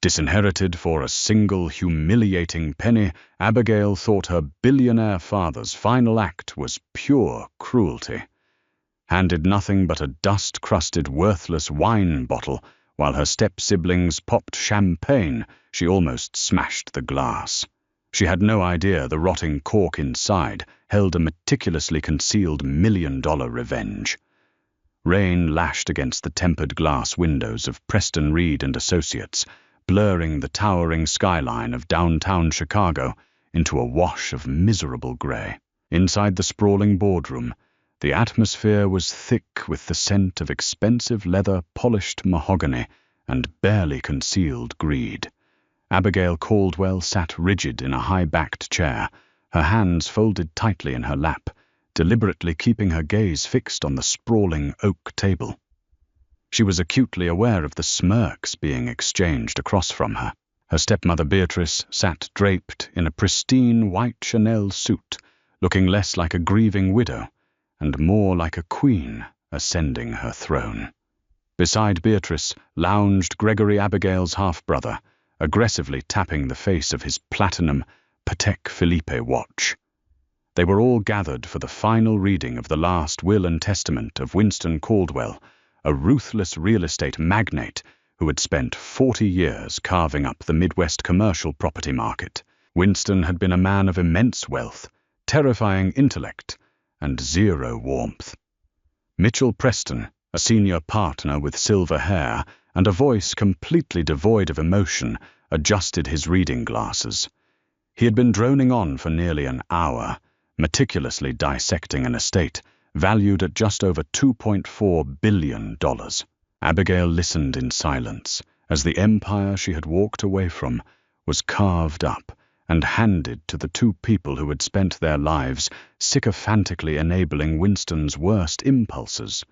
Disinherited for a single humiliating penny, Abigail thought her billionaire father's final act was pure cruelty. Handed nothing but a dust-crusted, worthless wine bottle, while her step-siblings popped champagne, she almost smashed the glass. She had no idea the rotting cork inside held a meticulously concealed million-dollar revenge. Rain lashed against the tempered glass windows of Preston Reed and Associates, blurring the towering skyline of downtown Chicago into a wash of miserable gray. Inside the sprawling boardroom, the atmosphere was thick with the scent of expensive leather-polished mahogany and barely concealed greed. Abigail Caldwell sat rigid in a high-backed chair, her hands folded tightly in her lap, deliberately keeping her gaze fixed on the sprawling oak table. She was acutely aware of the smirks being exchanged across from her. Her stepmother Beatrice sat draped in a pristine white Chanel suit, looking less like a grieving widow and more like a queen ascending her throne. Beside Beatrice lounged Gregory Abigail's half-brother, aggressively tapping the face of his platinum Patek Philippe watch. They were all gathered for the final reading of the last will and testament of Winston Caldwell, a ruthless real estate magnate who had spent 40 years carving up the Midwest commercial property market. Winston had been a man of immense wealth, terrifying intellect, and zero warmth. Mitchell Preston, a senior partner with silver hair and a voice completely devoid of emotion, adjusted his reading glasses. He had been droning on for nearly an hour, meticulously dissecting an estate valued at just over $2.4 billion. Abigail listened in silence as the empire she had walked away from was carved up and handed to the two people who had spent their lives sycophantically enabling Winston's worst impulses.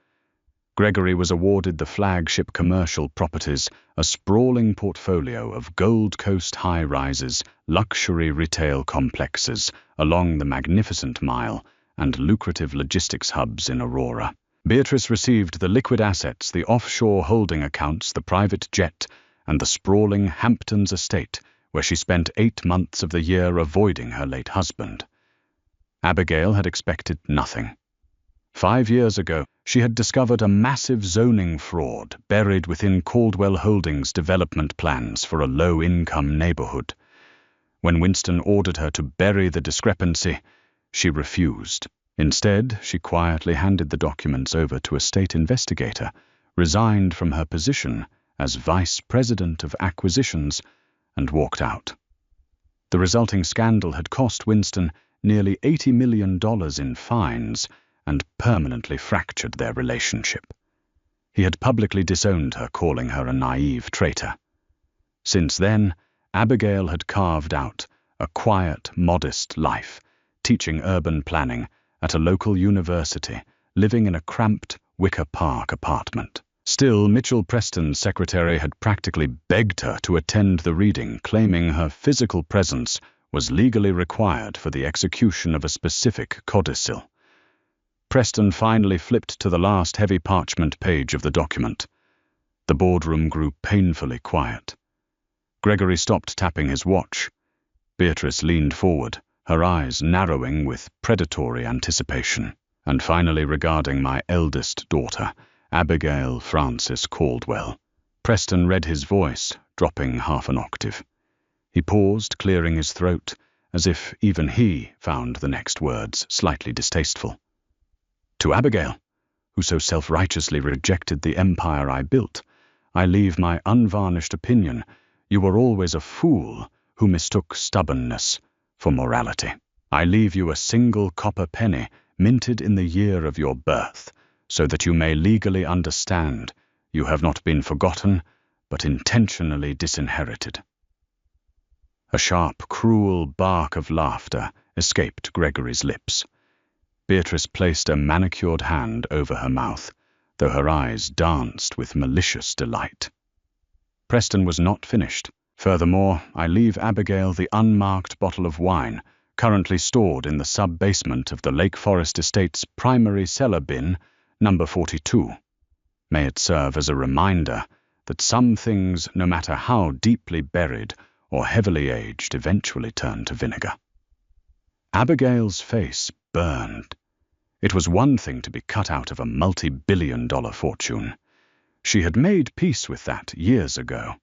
Gregory was awarded the flagship commercial properties, a sprawling portfolio of Gold Coast high-rises, luxury retail complexes along the Magnificent Mile, and lucrative logistics hubs in Aurora. Beatrice received the liquid assets, the offshore holding accounts, the private jet, and the sprawling Hamptons estate, where she spent 8 months of the year avoiding her late husband. Abigail had expected nothing. 5 years ago, she had discovered a massive zoning fraud buried within Caldwell Holdings' development plans for a low-income neighborhood. When Winston ordered her to bury the discrepancy, she refused. Instead, she quietly handed the documents over to a state investigator, resigned from her position as vice president of acquisitions, and walked out. The resulting scandal had cost Winston nearly $80 million in fines and permanently fractured their relationship. He had publicly disowned her, calling her a naive traitor. Since then, Abigail had carved out a quiet, modest life, teaching urban planning at a local university, living in a cramped Wicker Park apartment. Still, Mitchell Preston's secretary had practically begged her to attend the reading, claiming her physical presence was legally required for the execution of a specific codicil. Preston finally flipped to the last heavy parchment page of the document. The boardroom grew painfully quiet. Gregory stopped tapping his watch. Beatrice leaned forward, her eyes narrowing with predatory anticipation. And finally, regarding my eldest daughter, Abigail Frances Caldwell. Preston read his voice, dropping half an octave. He paused, clearing his throat, as if even he found the next words slightly distasteful. To Abigail, who so self-righteously rejected the empire I built, I leave my unvarnished opinion: you were always a fool who mistook stubbornness for morality. I leave you a single copper penny minted in the year of your birth, so that you may legally understand you have not been forgotten, but intentionally disinherited. A sharp, cruel bark of laughter escaped Gregory's lips. Beatrice placed a manicured hand over her mouth, though her eyes danced with malicious delight. Preston was not finished. Furthermore, I leave Abigail the unmarked bottle of wine, currently stored in the sub-basement of the Lake Forest Estate's primary cellar bin, number 42. May it serve as a reminder that some things, no matter how deeply buried or heavily aged, eventually turn to vinegar. Abigail's face burned. It was one thing to be cut out of a multi-billion-dollar fortune. She had made peace with that years ago.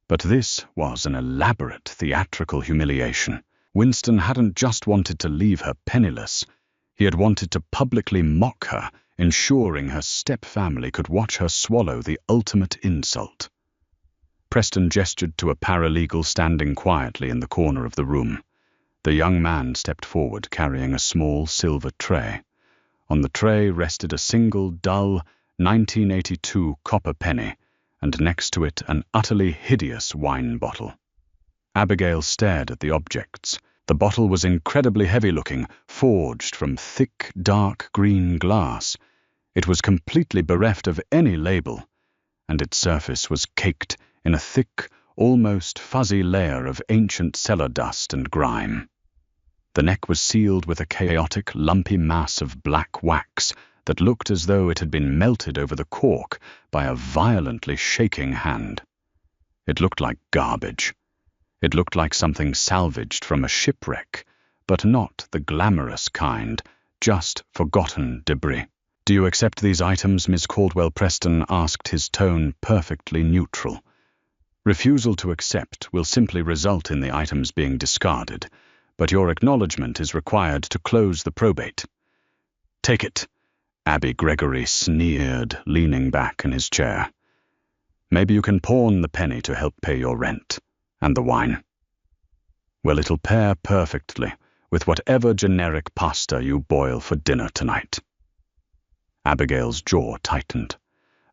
But this was an elaborate theatrical humiliation. Winston hadn't just wanted to leave her penniless. He had wanted to publicly mock her, ensuring her step-family could watch her swallow the ultimate insult. Preston gestured to a paralegal standing quietly in the corner of the room. The young man stepped forward, carrying a small silver tray. On the tray rested a single, dull, 1982 copper penny, and next to it an utterly hideous wine bottle. Abigail stared at the objects. The bottle was incredibly heavy-looking, forged from thick, dark green glass. It was completely bereft of any label, and its surface was caked in a thick, almost fuzzy layer of ancient cellar dust and grime. The neck was sealed with a chaotic, lumpy mass of black wax that looked as though it had been melted over the cork by a violently shaking hand. It looked like garbage. It looked like something salvaged from a shipwreck, but not the glamorous kind, just forgotten debris. "Do you accept these items?" Miss Caldwell Preston asked, his tone perfectly neutral. "Refusal to accept will simply result in the items being discarded, but your acknowledgement is required to close the probate." "Take it," Abby Gregory sneered, leaning back in his chair. "Maybe you can pawn the penny to help pay your rent. And the wine. Well, it'll pair perfectly with whatever generic pasta you boil for dinner tonight." Abigail's jaw tightened.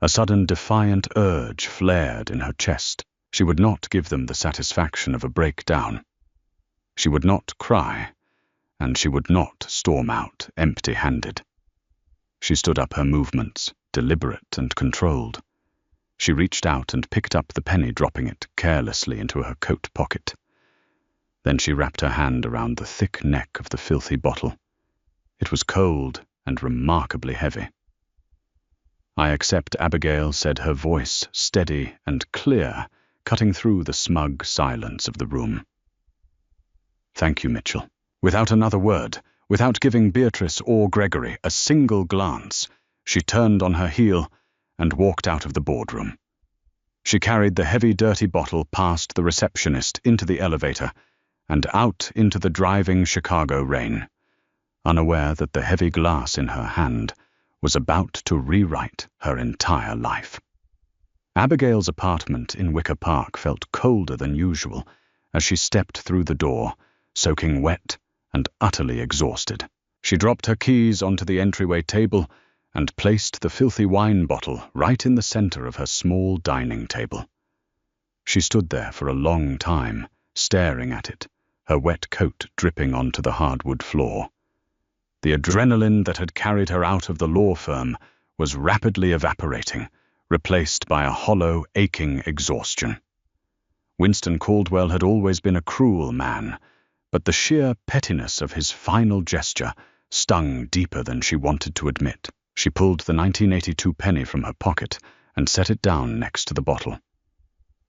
A sudden defiant urge flared in her chest. She would not give them the satisfaction of a breakdown. She would not cry, and she would not storm out empty-handed. She stood up, her movements deliberate and controlled. She reached out and picked up the penny, dropping it carelessly into her coat pocket. Then she wrapped her hand around the thick neck of the filthy bottle. It was cold and remarkably heavy. "I accept," Abigail said, her voice steady and clear, cutting through the smug silence of the room. "Thank you, Mitchell." Without another word, without giving Beatrice or Gregory a single glance, she turned on her heel and walked out of the boardroom. She carried the heavy, dirty bottle past the receptionist into the elevator and out into the driving Chicago rain, unaware that the heavy glass in her hand was about to rewrite her entire life. Abigail's apartment in Wicker Park felt colder than usual as she stepped through the door, soaking wet and utterly exhausted. She dropped her keys onto the entryway table and placed the filthy wine bottle right in the center of her small dining table. She stood there for a long time, staring at it, her wet coat dripping onto the hardwood floor. The adrenaline that had carried her out of the law firm was rapidly evaporating, replaced by a hollow, aching exhaustion. Winston Caldwell had always been a cruel man, but the sheer pettiness of his final gesture stung deeper than she wanted to admit. She pulled the 1982 penny from her pocket and set it down next to the bottle.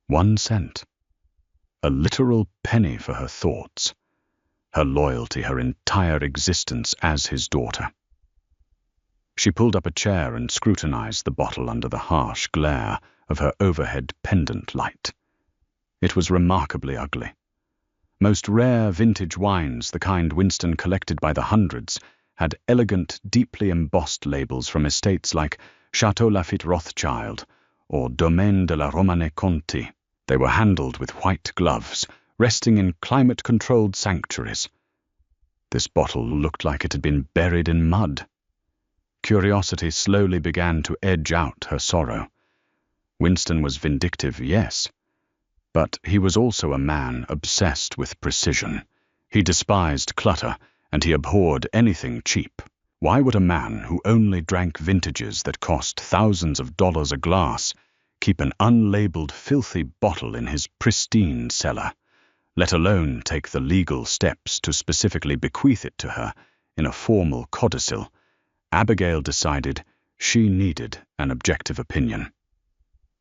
1 cent. A literal penny for her thoughts, her loyalty, her entire existence as his daughter. She pulled up a chair and scrutinized the bottle under the harsh glare of her overhead pendant light. It was remarkably ugly. Most rare vintage wines, the kind Winston collected by the hundreds, had elegant, deeply embossed labels from estates like Chateau Lafite Rothschild or Domaine de la Romane Conti. They were handled with white gloves, resting in climate-controlled sanctuaries. This bottle looked like it had been buried in mud. Curiosity slowly began to edge out her sorrow. Winston was vindictive, yes, but he was also a man obsessed with precision. He despised clutter, and he abhorred anything cheap. Why would a man who only drank vintages that cost thousands of dollars a glass keep an unlabeled filthy bottle in his pristine cellar, let alone take the legal steps to specifically bequeath it to her in a formal codicil? Abigail decided she needed an objective opinion.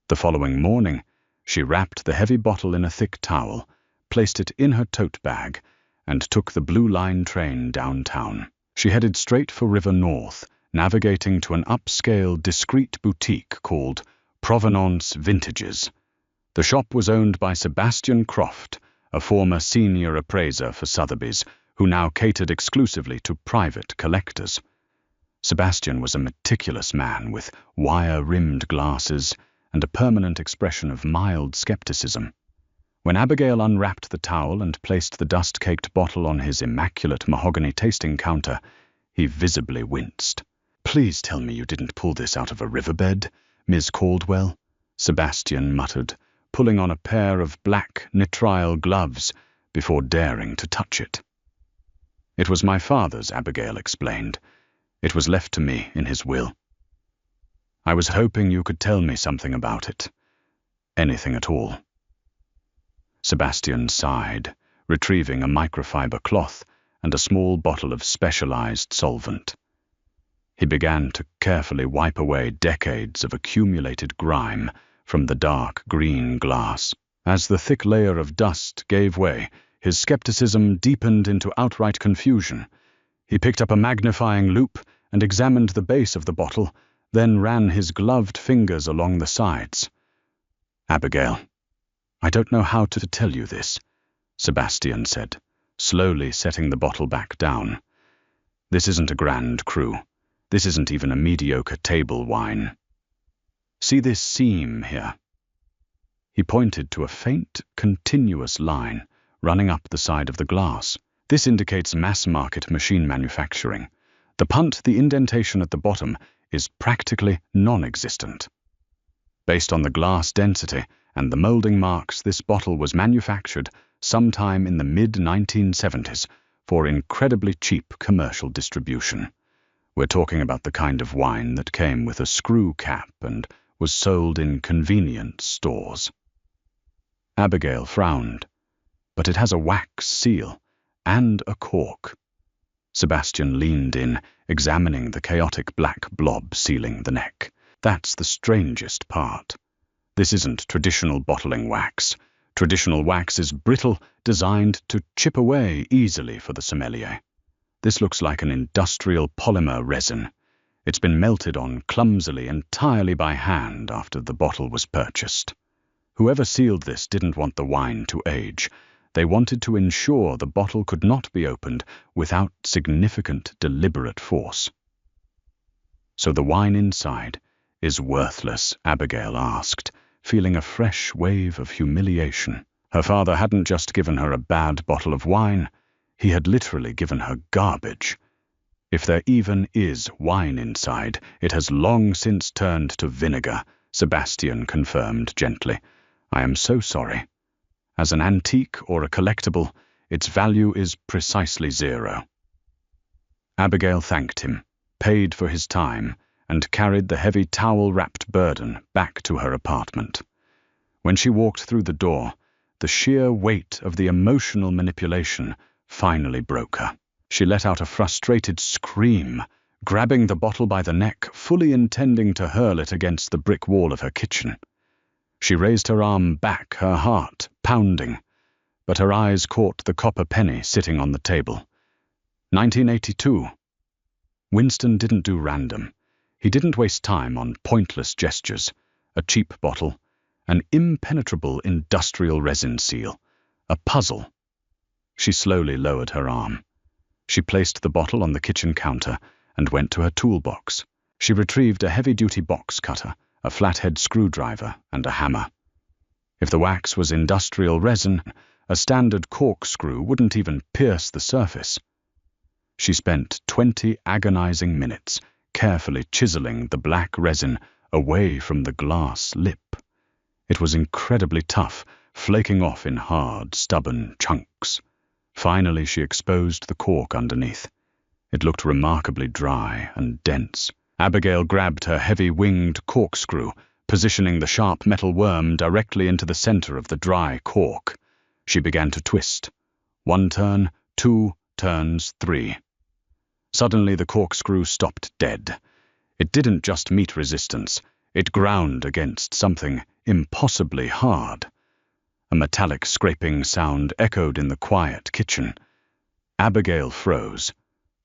The following morning, she wrapped the heavy bottle in a thick towel, placed it in her tote bag, and took the Blue Line train downtown. She headed straight for River North, navigating to an upscale, discreet boutique called Provenance Vintages. The shop was owned by Sebastian Croft, a former senior appraiser for Sotheby's, who now catered exclusively to private collectors. Sebastian was a meticulous man with wire-rimmed glasses and a permanent expression of mild skepticism. When Abigail unwrapped the towel and placed the dust-caked bottle on his immaculate mahogany tasting counter, he visibly winced. "Please tell me you didn't pull this out of a riverbed, Ms. Caldwell," Sebastian muttered, pulling on a pair of black nitrile gloves before daring to touch it. "It was my father's," Abigail explained. "It was left to me in his will. I was hoping you could tell me something about it. Anything at all." Sebastian sighed, retrieving a microfiber cloth and a small bottle of specialized solvent. He began to carefully wipe away decades of accumulated grime from the dark green glass. As the thick layer of dust gave way, his skepticism deepened into outright confusion. He picked up a magnifying loupe and examined the base of the bottle, then ran his gloved fingers along the sides. "Abigail, I don't know how to tell you this," Sebastian said, slowly setting the bottle back down. "This isn't a Grand Cru. This isn't even a mediocre table wine. See this seam here?" He pointed to a faint, continuous line running up the side of the glass. "This indicates mass-market machine manufacturing. The indentation at the bottom is practically non-existent. Based on the glass density and the molding marks, this bottle was manufactured sometime in the mid-1970s for incredibly cheap commercial distribution. We're talking about the kind of wine that came with a screw cap and was sold in convenience stores." Abigail frowned. "But it has a wax seal and a cork." Sebastian leaned in, examining the chaotic black blob sealing the neck. "That's the strangest part. This isn't traditional bottling wax. Traditional wax is brittle, designed to chip away easily for the sommelier. This looks like an industrial polymer resin. It's been melted on clumsily, entirely by hand after the bottle was purchased. Whoever sealed this didn't want the wine to age. They wanted to ensure the bottle could not be opened without significant, deliberate force." "So the wine inside is worthless?" Abigail asked, feeling a fresh wave of humiliation. Her father hadn't just given her a bad bottle of wine. He had literally given her garbage. "If there even is wine inside, it has long since turned to vinegar," Sebastian confirmed gently. "I am so sorry. As an antique or a collectible, its value is precisely zero." Abigail thanked him, paid for his time, and carried the heavy towel-wrapped burden back to her apartment. When she walked through the door, the sheer weight of the emotional manipulation finally broke her. She let out a frustrated scream, grabbing the bottle by the neck, fully intending to hurl it against the brick wall of her kitchen. She raised her arm back, her heart pounding, but her eyes caught the copper penny sitting on the table. 1982. Winston didn't do random. He didn't waste time on pointless gestures. A cheap bottle, an impenetrable industrial resin seal, a puzzle. She slowly lowered her arm. She placed the bottle on the kitchen counter and went to her toolbox. She retrieved a heavy-duty box cutter, a flathead screwdriver, and a hammer. If the wax was industrial resin, a standard corkscrew wouldn't even pierce the surface. She spent 20 agonizing minutes carefully chiseling the black resin away from the glass lip. It was incredibly tough, flaking off in hard, stubborn chunks. Finally, she exposed the cork underneath. It looked remarkably dry and dense. Abigail grabbed her heavy-winged corkscrew, positioning the sharp metal worm directly into the center of the dry cork. She began to twist. 1 turn, 2 turns, 3. Suddenly, the corkscrew stopped dead. It didn't just meet resistance. It ground against something impossibly hard. A metallic scraping sound echoed in the quiet kitchen. Abigail froze.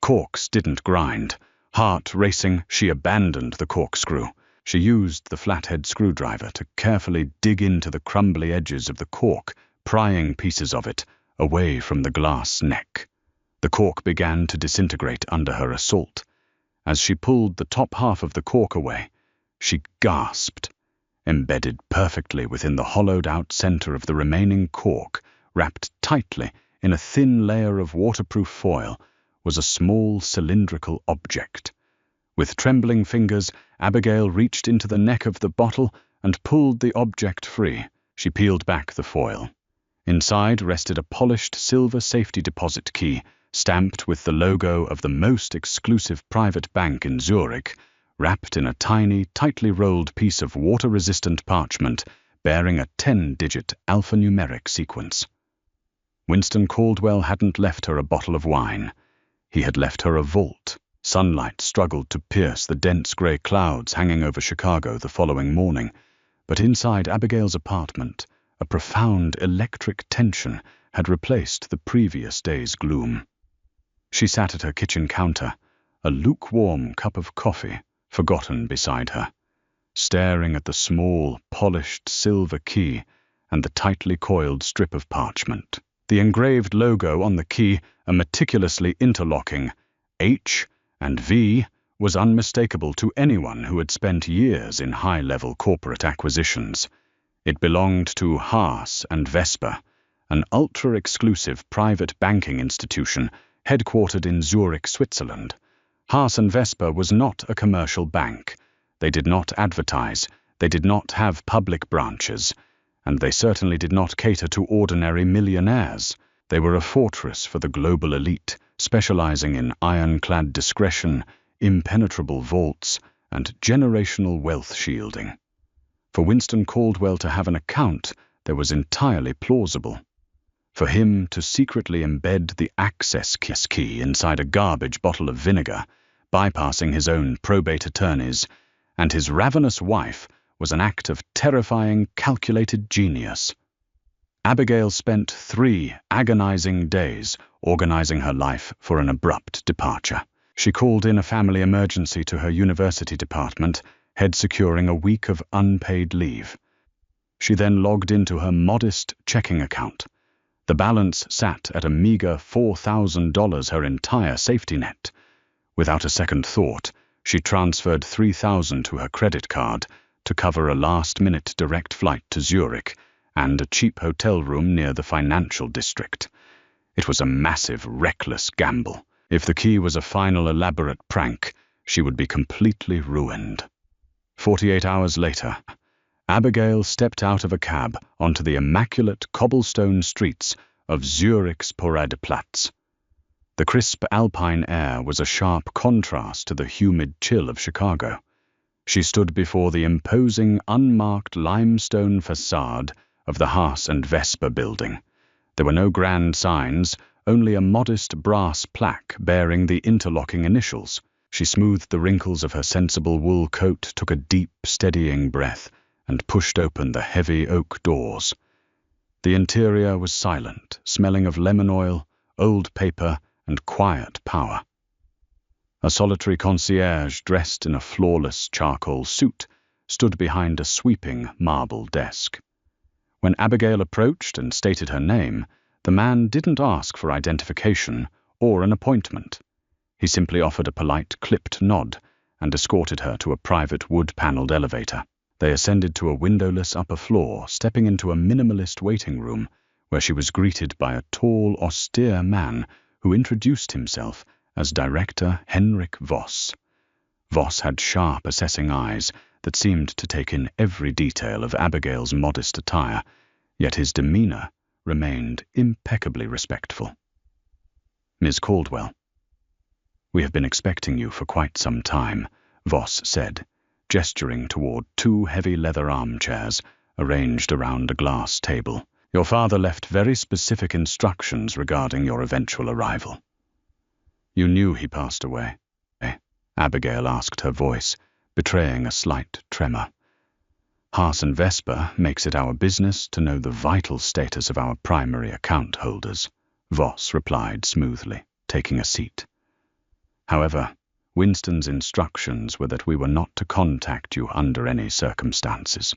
Corks didn't grind. Heart racing, she abandoned the corkscrew. She used the flathead screwdriver to carefully dig into the crumbly edges of the cork, prying pieces of it away from the glass neck. The cork began to disintegrate under her assault. As she pulled the top half of the cork away, she gasped. Embedded perfectly within the hollowed-out center of the remaining cork, wrapped tightly in a thin layer of waterproof foil, was a small cylindrical object. With trembling fingers, Abigail reached into the neck of the bottle and pulled the object free. She peeled back the foil. Inside rested a polished silver safety deposit key, stamped with the logo of the most exclusive private bank in Zurich, wrapped in a tiny, tightly rolled piece of water-resistant parchment bearing a 10-digit alphanumeric sequence. Winston Caldwell hadn't left her a bottle of wine. He had left her a vault. Sunlight struggled to pierce the dense grey clouds hanging over Chicago the following morning, but inside Abigail's apartment, a profound electric tension had replaced the previous day's gloom. She sat at her kitchen counter, a lukewarm cup of coffee forgotten beside her, staring at the small, polished silver key and the tightly coiled strip of parchment. The engraved logo on the key, a meticulously interlocking H and V, was unmistakable to anyone who had spent years in high-level corporate acquisitions. It belonged to Haas and Vesper, an ultra-exclusive private banking institution headquartered in Zurich, Switzerland. Haas and Vesper was not a commercial bank. They did not advertise, they did not have public branches, and they certainly did not cater to ordinary millionaires. They were a fortress for the global elite, specializing in ironclad discretion, impenetrable vaults, and generational wealth shielding. For Winston Caldwell to have an account, there was entirely plausible. For him to secretly embed the access key inside a garbage bottle of vinegar, bypassing his own probate attorneys, and his ravenous wife, was an act of terrifying, calculated genius. Abigail spent 3 agonizing days organizing her life for an abrupt departure. She called in a family emergency to her university department, head securing a week of unpaid leave. She then logged into her modest checking account. The balance sat at a meager $4,000, her entire safety net. Without a second thought, she transferred $3,000 to her credit card to cover a last-minute direct flight to Zurich and a cheap hotel room near the financial district. It was a massive, reckless gamble. If the key was a final elaborate prank, she would be completely ruined. 48 hours later, Abigail stepped out of a cab onto the immaculate cobblestone streets of Zurich's Paradeplatz. The crisp alpine air was a sharp contrast to the humid chill of Chicago. She stood before the imposing, unmarked limestone facade of the Haas and Vesper building. There were no grand signs, only a modest brass plaque bearing the interlocking initials. She smoothed the wrinkles of her sensible wool coat, took a deep, steadying breath, and pushed open the heavy oak doors. The interior was silent, smelling of lemon oil, old paper, and quiet power. A solitary concierge dressed in a flawless charcoal suit stood behind a sweeping marble desk. When Abigail approached and stated her name, the man didn't ask for identification or an appointment. He simply offered a polite, clipped nod and escorted her to a private wood-paneled elevator. They ascended to a windowless upper floor, stepping into a minimalist waiting room where she was greeted by a tall, austere man who introduced himself as Director Henrik Voss. Voss had sharp, assessing eyes that seemed to take in every detail of Abigail's modest attire, yet his demeanor remained impeccably respectful. "Ms. Caldwell, we have been expecting you for quite some time," Voss said, gesturing toward 2 heavy leather armchairs arranged around a glass table. "Your father left very specific instructions regarding your eventual arrival." "You knew he passed away?" Abigail asked, her voice betraying a slight tremor. Haas and Vesper makes it our business to know the vital status of our primary account holders, Voss replied smoothly, taking a seat. However, Winston's instructions were that we were not to contact you under any circumstances.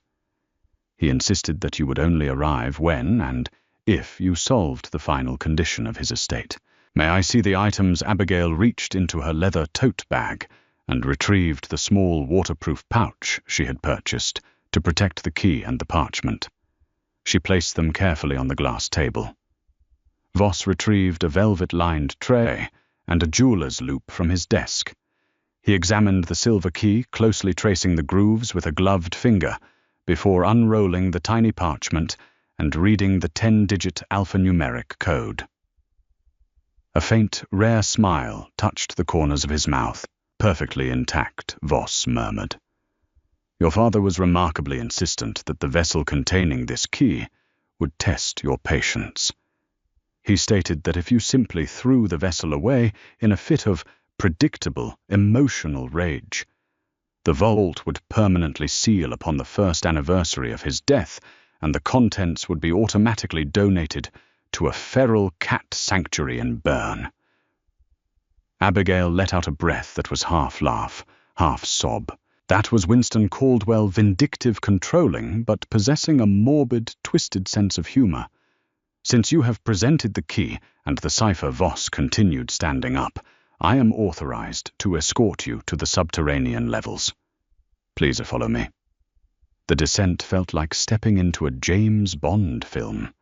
He insisted that you would only arrive when and if you solved the final condition of his estate. May I see the items? Abigail reached into her leather tote bag and retrieved the small waterproof pouch she had purchased to protect the key and the parchment. She placed them carefully on the glass table. Voss retrieved a velvet-lined tray and a jeweler's loop from his desk. He examined the silver key, closely tracing the grooves with a gloved finger, before unrolling the tiny parchment and reading the 10-digit alphanumeric code. A faint, rare smile touched the corners of his mouth. Perfectly intact, Voss murmured. Your father was remarkably insistent that the vessel containing this key would test your patience. He stated that if you simply threw the vessel away in a fit of predictable, emotional rage, the vault would permanently seal upon the first anniversary of his death, and the contents would be automatically donated to a feral cat sanctuary in Bern. Abigail let out a breath that was half laugh, half sob. That was Winston Caldwell, vindictive, controlling, but possessing a morbid, twisted sense of humor. Since you have presented the key and the cipher, Voss continued, standing up, I am authorized to escort you to the subterranean levels. Please follow me. The descent felt like stepping into a James Bond film.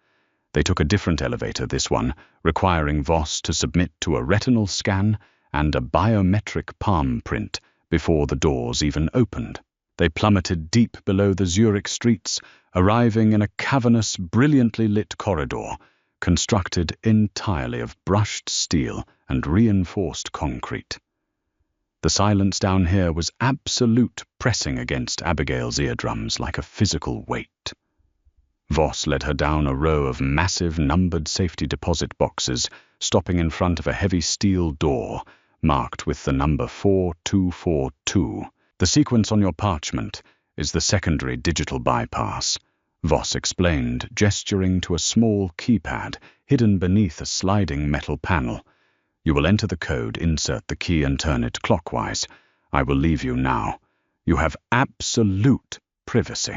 They took a different elevator, this one, requiring Voss to submit to a retinal scan and a biometric palm print before the doors even opened. They plummeted deep below the Zurich streets, arriving in a cavernous, brilliantly lit corridor, constructed entirely of brushed steel and reinforced concrete. The silence down here was absolute, pressing against Abigail's eardrums like a physical weight. Voss led her down a row of massive numbered safety deposit boxes, stopping in front of a heavy steel door marked with the number 4242. The sequence on your parchment is the secondary digital bypass, Voss explained, gesturing to a small keypad hidden beneath a sliding metal panel. You will enter the code, insert the key, and turn it clockwise. I will leave you now. You have absolute privacy.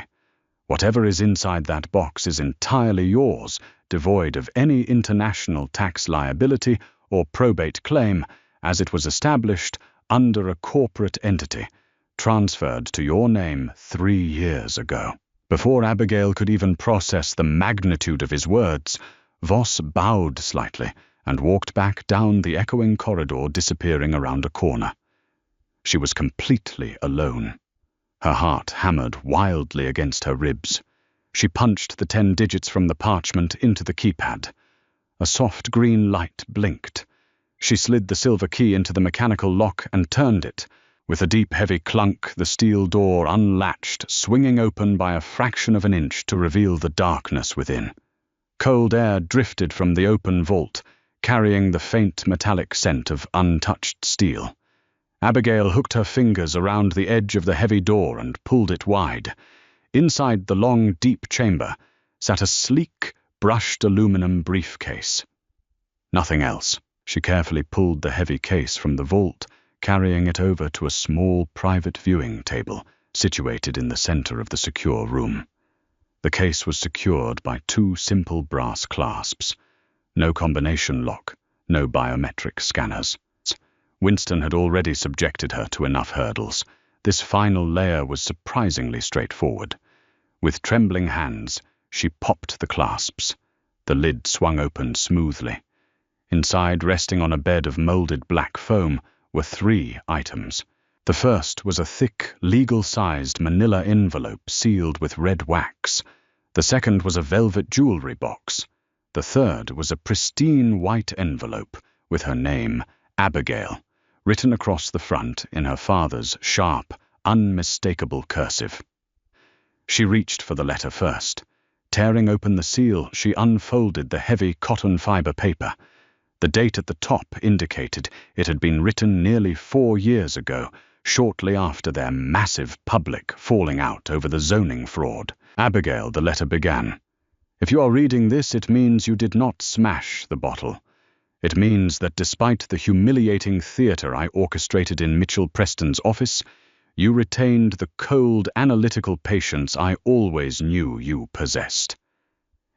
Whatever is inside that box is entirely yours, devoid of any international tax liability or probate claim, as it was established under a corporate entity, transferred to your name 3 years ago. Before Abigail could even process the magnitude of his words, Voss bowed slightly and walked back down the echoing corridor, disappearing around a corner. She was completely alone. Her heart hammered wildly against her ribs. She punched the 10 digits from the parchment into the keypad. A soft green light blinked. She slid the silver key into the mechanical lock and turned it. With a deep, heavy clunk, the steel door unlatched, swinging open by a fraction of an inch to reveal the darkness within. Cold air drifted from the open vault, carrying the faint metallic scent of untouched steel. Abigail hooked her fingers around the edge of the heavy door and pulled it wide. Inside the long, deep chamber sat a sleek, brushed aluminum briefcase. Nothing else. She carefully pulled the heavy case from the vault, carrying it over to a small private viewing table situated in the center of the secure room. The case was secured by 2 simple brass clasps. No combination lock, no biometric scanners. Winston had already subjected her to enough hurdles. This final layer was surprisingly straightforward. With trembling hands, she popped the clasps. The lid swung open smoothly. Inside, resting on a bed of molded black foam, were 3 items. The first was a thick, legal-sized manila envelope sealed with red wax. The second was a velvet jewelry box. The third was a pristine white envelope with her name, Abigail, written across the front in her father's sharp, unmistakable cursive. She reached for the letter first. Tearing open the seal, she unfolded the heavy cotton fiber paper. The date at the top indicated it had been written nearly 4 years ago, shortly after their massive public falling out over the zoning fraud. Abigail, the letter began. If you are reading this, it means you did not smash the bottle. It means that despite the humiliating theater I orchestrated in Mitchell Preston's office, you retained the cold, analytical patience I always knew you possessed.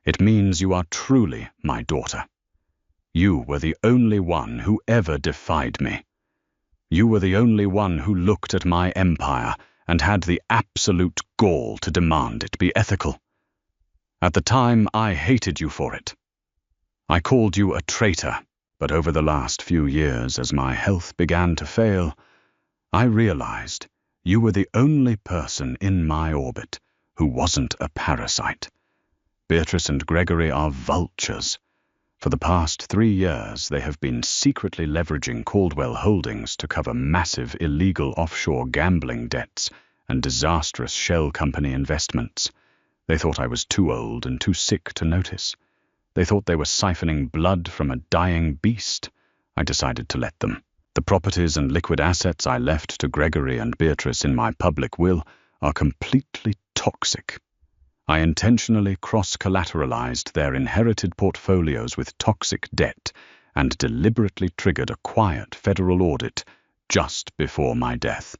It means you are truly my daughter. You were the only one who ever defied me. You were the only one who looked at my empire and had the absolute gall to demand it be ethical. At the time, I hated you for it. I called you a traitor, but over the last few years, as my health began to fail, I realized you were the only person in my orbit who wasn't a parasite. Beatrice and Gregory are vultures. For the past 3 years, they have been secretly leveraging Caldwell Holdings to cover massive illegal offshore gambling debts and disastrous shell company investments. They thought I was too old and too sick to notice. They thought they were siphoning blood from a dying beast. I decided to let them. The properties and liquid assets I left to Gregory and Beatrice in my public will are completely toxic. I intentionally cross-collateralized their inherited portfolios with toxic debt and deliberately triggered a quiet federal audit just before my death.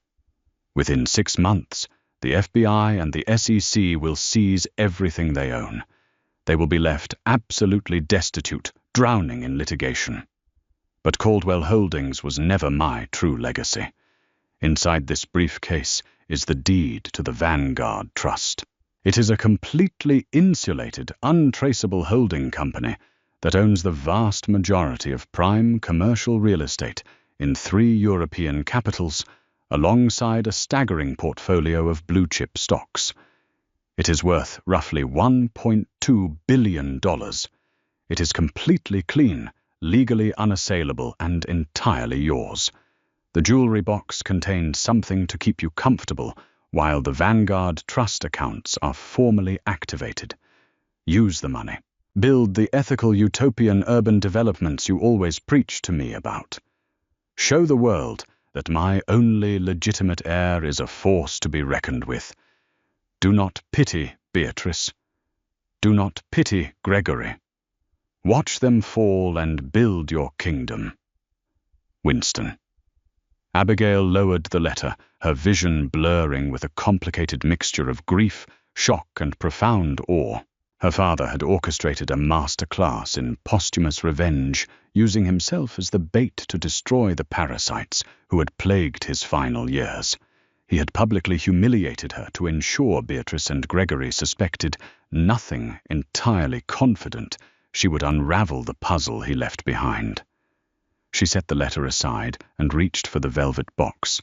Within 6 months, the FBI and the SEC will seize everything they own. They will be left absolutely destitute, drowning in litigation. But Caldwell Holdings was never my true legacy. Inside this briefcase is the deed to the Vanguard Trust. It is a completely insulated, untraceable holding company that owns the vast majority of prime commercial real estate in 3 European capitals, alongside a staggering portfolio of blue-chip stocks. It is worth roughly $1.2 billion. It is completely clean, legally unassailable, and entirely yours. The jewelry box contained something to keep you comfortable while the Vanguard Trust accounts are formally activated. Use the money. Build the ethical utopian urban developments you always preach to me about. Show the world that my only legitimate heir is a force to be reckoned with. Do not pity Beatrice. Do not pity Gregory. Watch them fall and build your kingdom. Winston. Abigail lowered the letter, her vision blurring with a complicated mixture of grief, shock, and profound awe. Her father had orchestrated a master class in posthumous revenge, using himself as the bait to destroy the parasites who had plagued his final years. He had publicly humiliated her to ensure Beatrice and Gregory suspected nothing, entirely confident she would unravel the puzzle he left behind. She set the letter aside and reached for the velvet box.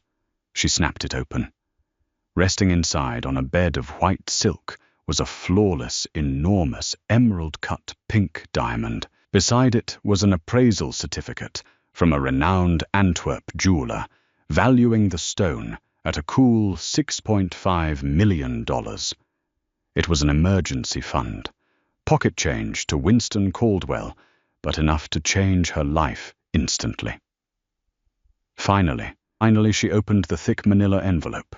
She snapped it open. Resting inside on a bed of white silk was a flawless, enormous, emerald-cut pink diamond. Beside it was an appraisal certificate from a renowned Antwerp jeweler, valuing the stone at a cool $6.5 million. It was an emergency fund, pocket change to Winston Caldwell, but enough to change her life instantly. Finally, she opened the thick manila envelope.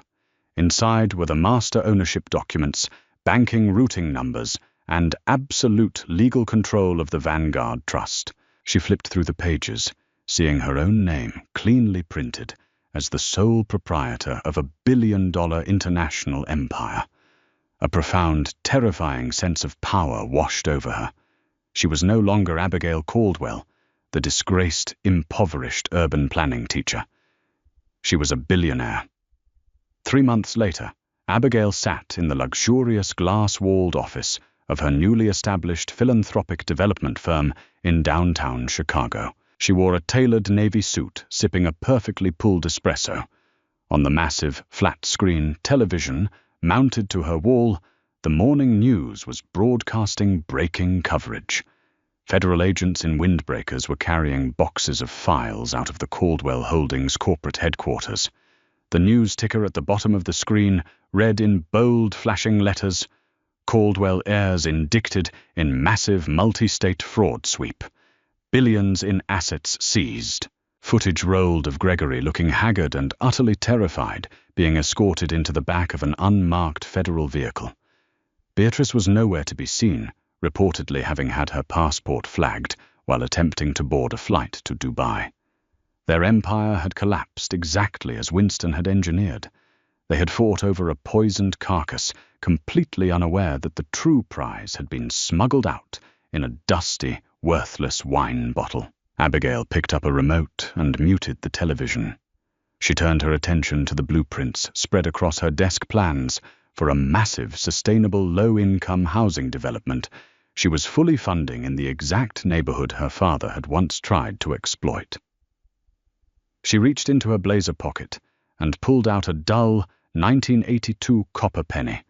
Inside were the master ownership documents, banking routing numbers, and absolute legal control of the Vanguard Trust. She flipped through the pages, seeing her own name cleanly printed as the sole proprietor of a billion-dollar international empire. A profound, terrifying sense of power washed over her. She was no longer Abigail Caldwell, the disgraced, impoverished urban planning teacher. She was a billionaire. 3 months later, Abigail sat in the luxurious glass-walled office of her newly established philanthropic development firm in downtown Chicago. She wore a tailored navy suit, sipping a perfectly pulled espresso. On the massive, flat-screen television mounted to her wall, the morning news was broadcasting breaking coverage. Federal agents in windbreakers were carrying boxes of files out of the Caldwell Holdings corporate headquarters. The news ticker at the bottom of the screen read in bold, flashing letters, "Caldwell heirs indicted in massive multi-state fraud sweep. Billions in assets seized. Footage rolled of Gregory looking haggard and utterly terrified, being escorted into the back of an unmarked federal vehicle. Beatrice was nowhere to be seen, reportedly having had her passport flagged while attempting to board a flight to Dubai. Their empire had collapsed exactly as Winston had engineered. They had fought over a poisoned carcass, completely unaware that the true prize had been smuggled out in a dusty, worthless wine bottle. Abigail picked up a remote and muted the television. She turned her attention to the blueprints spread across her desk plans for a massive, sustainable, low-income housing development she was fully funding in the exact neighborhood her father had once tried to exploit. She reached into her blazer pocket and pulled out a dull 1982 copper penny.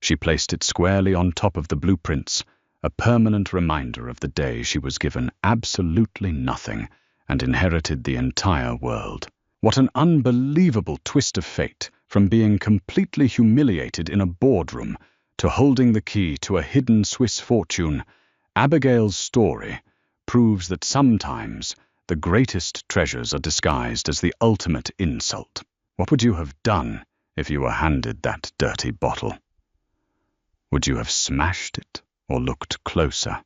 She placed it squarely on top of the blueprints, a permanent reminder of the day she was given absolutely nothing and inherited the entire world. What an unbelievable twist of fate, from being completely humiliated in a boardroom to holding the key to a hidden Swiss fortune. Abigail's story proves that sometimes the greatest treasures are disguised as the ultimate insult. What would you have done if you were handed that dirty bottle? Would you have smashed it or looked closer?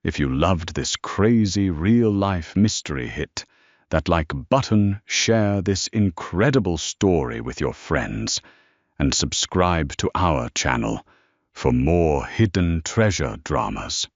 If you loved this crazy real-life mystery hit, that like button, share this incredible story with your friends and subscribe to our channel for more hidden treasure dramas.